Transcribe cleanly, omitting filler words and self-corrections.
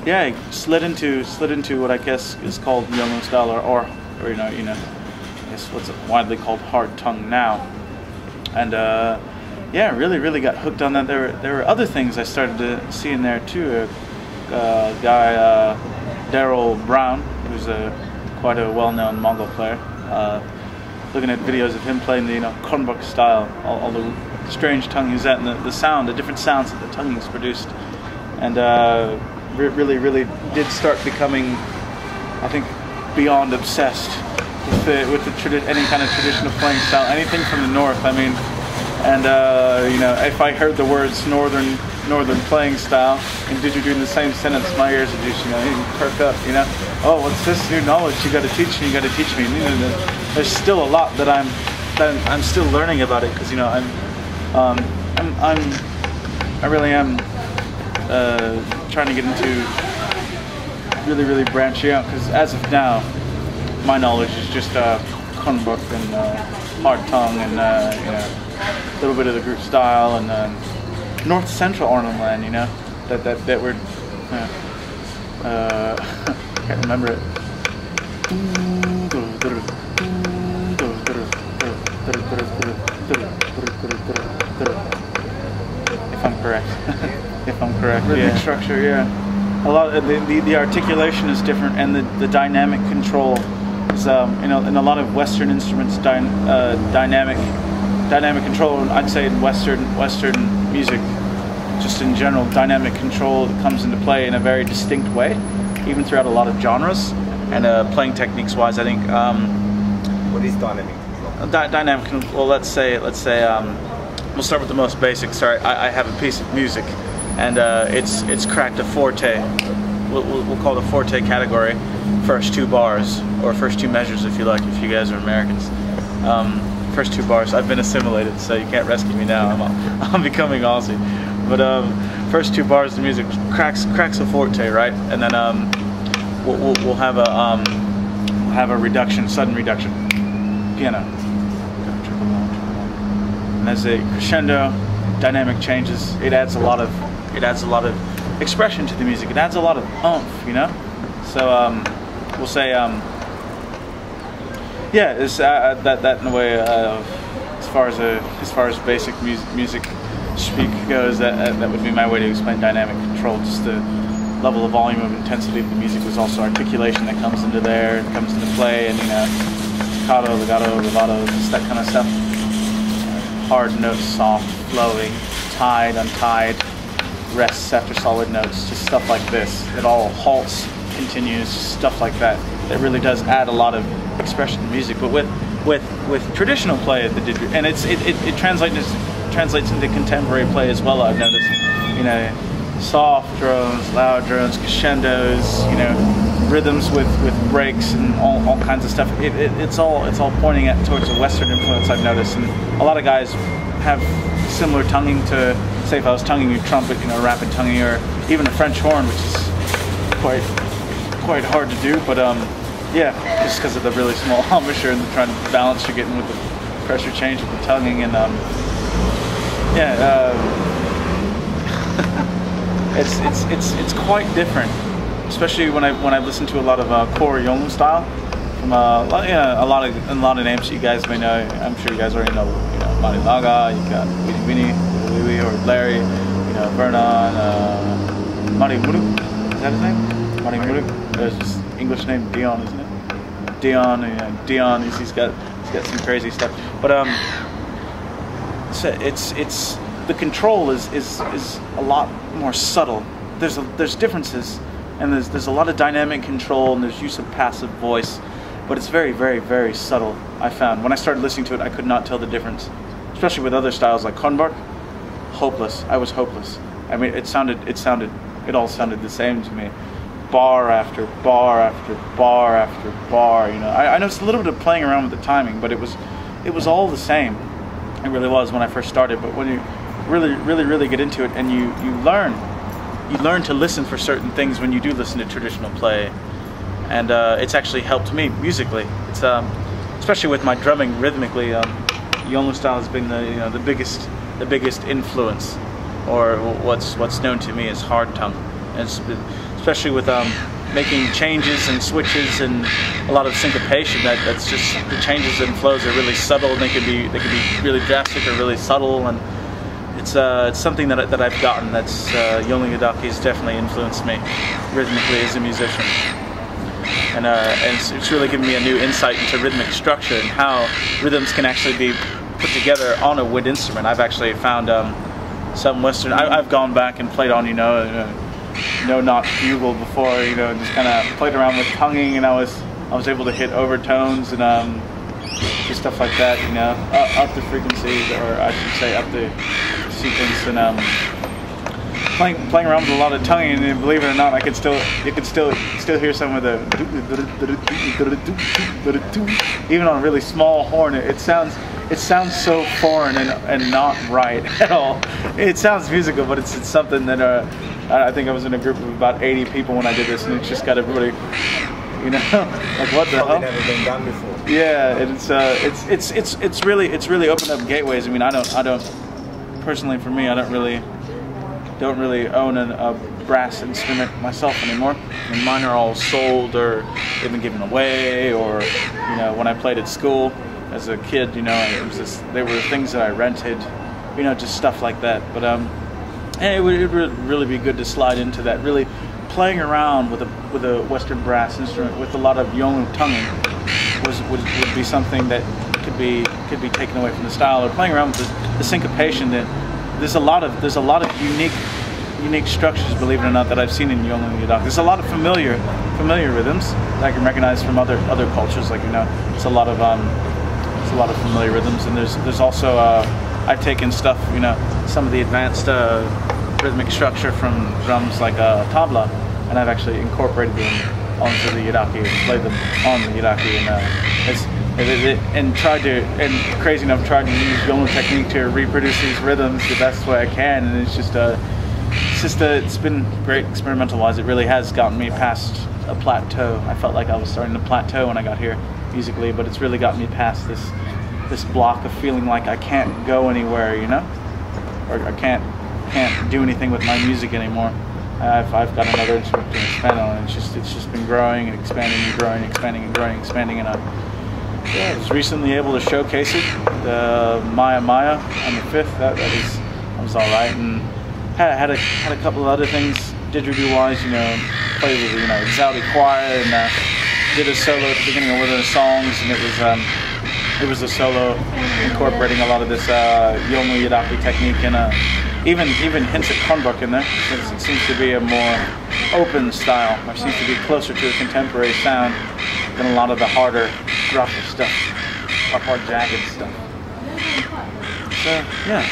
yeah, I slid into what I guess is called Yolngu style, or you know, I guess what's widely called hard tongue now. And yeah, really got hooked on that. There were other things I started to see in there too. A guy, Daryl Brown, who's quite a well-known Mongol player. Looking at videos of him playing the Konbuk style, all the strange tongues that and the sound, the different sounds that the tongues produced, and really did start becoming, I think, beyond obsessed with any kind of traditional playing style, anything from the north. I mean, and if I heard the words northern playing style and didgeridoo in the same sentence, my ears would just perk up. Oh, what's this new knowledge? You got to teach me. You got to teach me. There's still a lot that I'm still learning about it, because I really am trying to get into really branching out, because as of now my knowledge is just Konbuk and hard tongue and a little bit of the group style and north central Arnhem Land, that we're can't remember it. If I'm correct. If I'm correct. Rhythmic structure, yeah. A lot of the articulation is different, and the dynamic control is in a lot of Western instruments, dynamic control. And I'd say in Western music, just in general, dynamic control comes into play in a very distinct way, even throughout a lot of genres. And playing techniques wise, I think. What is dynamic control? Dynamic control. Well, let's say we'll start with the most basic. Sorry, I have a piece of music, and it's cracked a forte. We'll call the forte category first two bars, or first two measures if you like, if you guys are Americans. First two bars. I've been assimilated, so you can't rescue me now. I'm becoming Aussie. But first two bars of the music cracks a forte, right? And then we'll have a reduction, sudden reduction, piano. And as a crescendo, dynamic changes. It adds a lot of expression to the music. It adds a lot of oomph, So we'll say, yeah, it's that in a way. As far as basic music speak goes, that would be my way to explain dynamic control. Just the level of volume of intensity of the music. There's also articulation that comes into there and comes into play, and staccato, legato, rubato, just that kind of stuff. Hard notes, soft, flowing, tied, untied, rests after solid notes, just stuff like this. It all halts, continues, stuff like that. It really does add a lot of expression to music. But with traditional play at the didgeridoo, and it translates into contemporary play as well. I've noticed, soft drones, loud drones, crescendos, rhythms with breaks and all kinds of stuff. It's all pointing towards a Western influence, I've noticed, and a lot of guys have similar tonguing to, say, if I was tonguing a trumpet, rapid tonguing, or even a French horn, which is quite hard to do. But yeah, just because of the really small embouchure and trying to balance you're getting with the pressure change with the tonguing, and yeah. It's quite different, especially when I listen to a lot of core Yolngu style from a lot of names that you guys may know. I'm sure you guys already know. Mari Laga, you got Winnie, or Larry, Vernon, Mari Muru. Is that his name? Mari Muru. There's his English name, Dion, isn't it? Dion. He's got some crazy stuff. But it's the control is a lot more subtle. There's differences, and there's a lot of dynamic control, and there's use of passive voice, but it's very subtle. I found when I started listening to it, I could not tell the difference, especially with other styles like Konbuk. Hopeless. I was hopeless. I mean, it all sounded the same to me, bar after bar after bar after bar. I noticed a little bit of playing around with the timing, but it was all the same. It really was when I first started. But when you really get into it, and you learn to listen for certain things when you do listen to traditional play, and it's actually helped me musically. It's especially with my drumming rhythmically. Yolngu style has been the biggest influence, or what's known to me as hard tongue, and especially with making changes and switches and a lot of syncopation. That's just, the changes and flows are really subtle, and they can be really drastic or really subtle, and it's something that I've gotten. That's Yolngu Yidaki's definitely influenced me rhythmically as a musician, and it's really given me a new insight into rhythmic structure and how rhythms can actually be put together on a wind instrument. I've actually found some Western. I've gone back and played on no knot bugle before, and just kind of played around with tonguing, and I was able to hit overtones and just stuff like that, up the frequencies, or I should say up the sequence, and playing around with a lot of tonguing, and believe it or not, you could still hear some of the even on a really small horn. It sounds so foreign and not right at all. It sounds musical, but it's something that I think I was in a group of about 80 people when I did this, and it's just got everybody, like, what the hell? Never been done before. Yeah, it's really opened up gateways. I mean, I don't personally, for me, I don't really own a brass instrument myself anymore. I mean, mine are all sold, or they've been given away, or when I played at school as a kid, they were things that I rented, just stuff like that. But it would really be good to slide into that, really playing around with a Western brass instrument with a lot of Yolngu tonguing would be something that could be taken away from the style, or playing around with the syncopation. That there's a lot of unique structures, believe it or not, that I've seen in Yolngu Yidaki. There's a lot of familiar rhythms that I can recognize from other cultures. Like, it's a lot of familiar rhythms, and there's also I've taken stuff, some of the advanced rhythmic structure from drums like tabla, and I've actually incorporated them onto the yidaki and played them on the yidaki, and crazy enough, tried to use Yolngu technique to reproduce these rhythms the best way I can, and it's been great experimental wise. It really has gotten me past a plateau. I felt like I was starting to plateau when I got here musically, but it's really got me past this block of feeling like I can't go anywhere, or I can't do anything with my music anymore. I've got another instrument to expand on, and it's just been growing and expanding and growing, expanding and growing, expanding, and I was recently able to showcase it, the Maya on the 5th. That was all right, and had a couple of other things didgeridoo wise, played with the Saudi choir, and did a solo at the beginning of one of the songs, and it was a solo incorporating a lot of this Yolngu Yidaki technique, and even hints at konbok in there, because it seems to be a more open style, or seems to be closer to a contemporary sound than a lot of the harder, rougher stuff, or hard jagged stuff. So yeah.